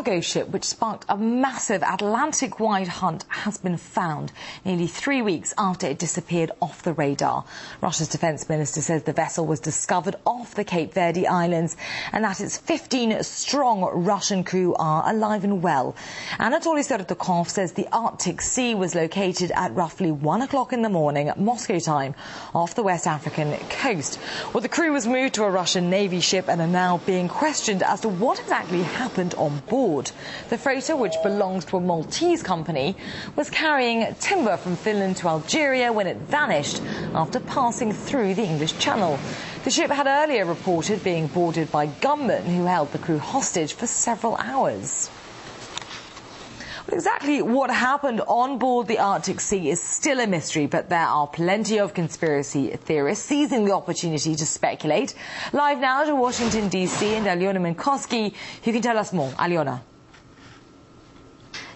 cargo ship, which sparked a massive Atlantic-wide hunt, has been found nearly 3 weeks after it disappeared off the radar. Russia's defense minister says the vessel was discovered off the Cape Verde Islands and that its 15-strong Russian crew are alive and well. Anatoly Serdukov says the Arctic Sea was located at roughly 1 o'clock in the morning, Moscow time, off the West African coast. Well, the crew was moved to a Russian Navy ship and are now being questioned as to what exactly happened on board. The freighter, which belongs to a Maltese company, was carrying timber from Finland to Algeria when it vanished after passing through the English Channel. The ship had earlier reported being boarded by gunmen who held the crew hostage for several hours. Exactly what happened on board the Arctic Sea is still a mystery, but there are plenty of conspiracy theorists seizing the opportunity to speculate. Live now to Washington, D.C. and Aliona Minkowski, who can tell us more. Aliona.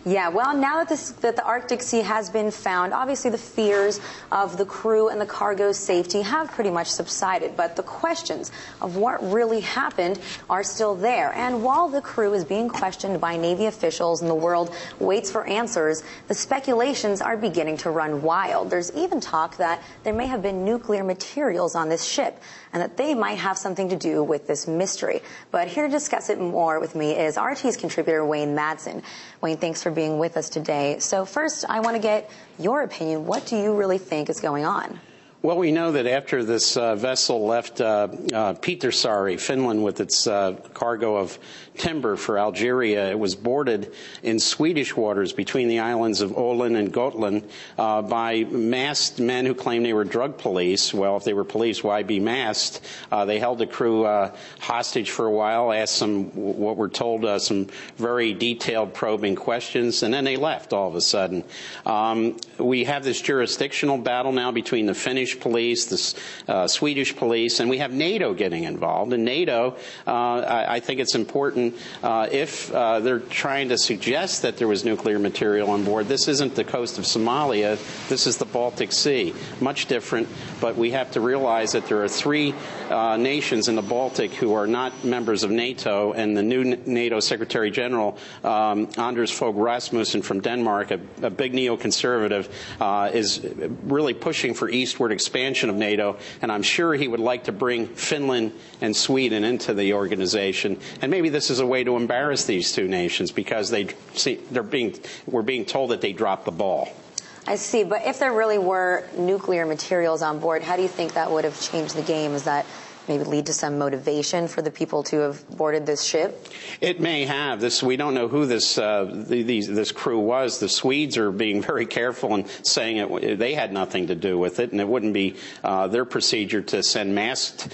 Yeah, well, now that the Arctic Sea has been found, obviously the fears of the crew and the cargo's safety have pretty much subsided. But the questions of what really happened are still there. And while the crew is being questioned by Navy officials and the world waits for answers, the speculations are beginning to run wild. There's even talk that there may have been nuclear materials on this ship and that they might have something to do with this mystery. But here to discuss it more with me is RT's contributor Wayne Madsen. Wayne, thanks for being with us today. So first, I want to get your opinion. What do you really think is going on? Well, we know that after this vessel left Pietarsaari, Finland, with its cargo of timber for Algeria, it was boarded in Swedish waters between the islands of Åland and Gotland by masked men who claimed they were drug police. Well, if they were police, why be masked? They held the crew hostage for a while, asked some, what we're told, some very detailed probing questions, and then they left all of a sudden. We have this jurisdictional battle now between the Finnish police, the Swedish police, and we have NATO getting involved. And NATO, I think it's important if they're trying to suggest that there was nuclear material on board. This isn't the coast of Somalia. This is the Baltic Sea. Much different, but we have to realize that there are three nations in the Baltic who are not members of NATO, and the new NATO Secretary General, Anders Fogh Rasmussen from Denmark, a big neoconservative, is really pushing for eastward expansion of NATO, and I'm sure he would like to bring Finland and Sweden into the organization. And maybe this is a way to embarrass these two nations because we're being told that they dropped the ball. I see, but if there really were nuclear materials on board, how do you think that would have changed the game? Is that maybe lead to some motivation for the people to have boarded this ship? It may have. We don't know who this crew was. The Swedes are being very careful in saying they had nothing to do with it, and it wouldn't be their procedure to send masked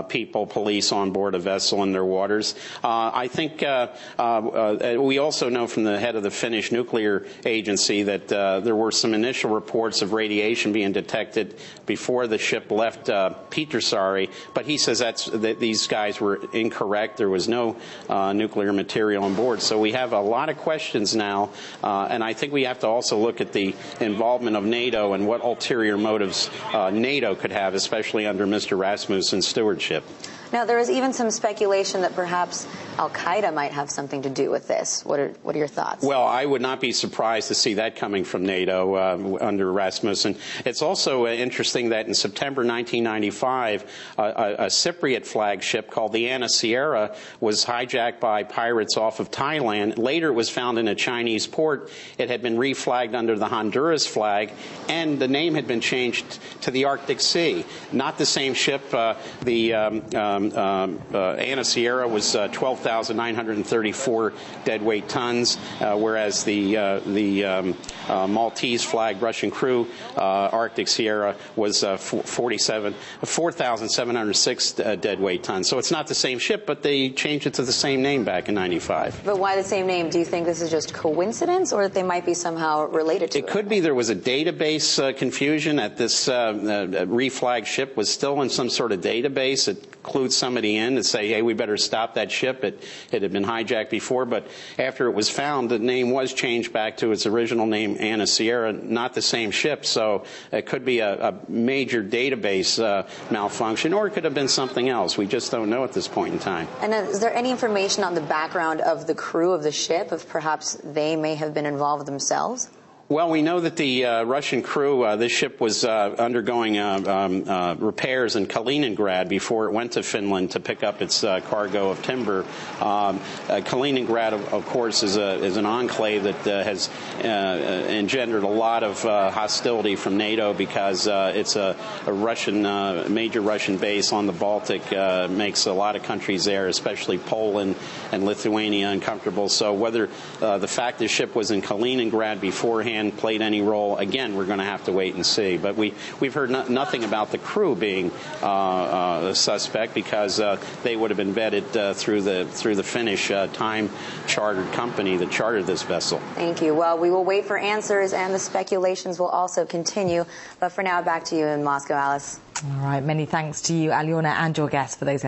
people, police, on board a vessel in their waters. I think we also know from the head of the Finnish nuclear agency that there were some initial reports of radiation being detected before the ship left Pietarsaari, but he says that these guys were incorrect. There was no nuclear material on board. So we have a lot of questions now, and I think we have to also look at the involvement of NATO and what ulterior motives NATO could have, especially under Mr. Rasmussen's stewardship. Now, there is even some speculation that perhaps al-Qaeda might have something to do with this. What are your thoughts? Well, I would not be surprised to see that coming from NATO under Rasmussen. It's also interesting that in September 1995, a Cypriot flagship called the Anna Sierra was hijacked by pirates off of Thailand. Later, it was found in a Chinese port. It had been reflagged under the Honduras flag, and the name had been changed to the Arctic Sea. Not the same ship. Anna Sierra was 12,934 deadweight tons, whereas the Maltese flag Russian crew Arctic Sierra was 4,706 deadweight tons. So it's not the same ship, but they changed it to the same name back in '95. But why the same name? Do you think this is just coincidence, or that they might be somehow related to it? It could be there was a database confusion, that this reflagged ship was still in some sort of database. It clued somebody in to say, hey, we better stop that ship. It it had been hijacked before, but after it was found, the name was changed back to its original name, Ana Sierra, not the same ship, so it could be a major database malfunction, or it could have been something else. We just don't know at this point in time. And is there any information on the background of the crew of the ship, if perhaps they may have been involved themselves? Well, we know that the Russian crew, this ship was undergoing repairs in Kaliningrad before it went to Finland to pick up its cargo of timber. Kaliningrad, of course, is an enclave that has engendered a lot of hostility from NATO because it's a Russian, major Russian base on the Baltic, makes a lot of countries there, especially Poland and Lithuania, uncomfortable. So whether the fact the ship was in Kaliningrad beforehand played any role, again, we're going to have to wait and see. But we've heard nothing about the crew being a suspect because they would have been vetted through the Finnish time-chartered company that chartered this vessel. Thank you. Well, we will wait for answers, and the speculations will also continue. But for now, back to you in Moscow, Alice. All right. Many thanks to you, Alyona, and your guests for those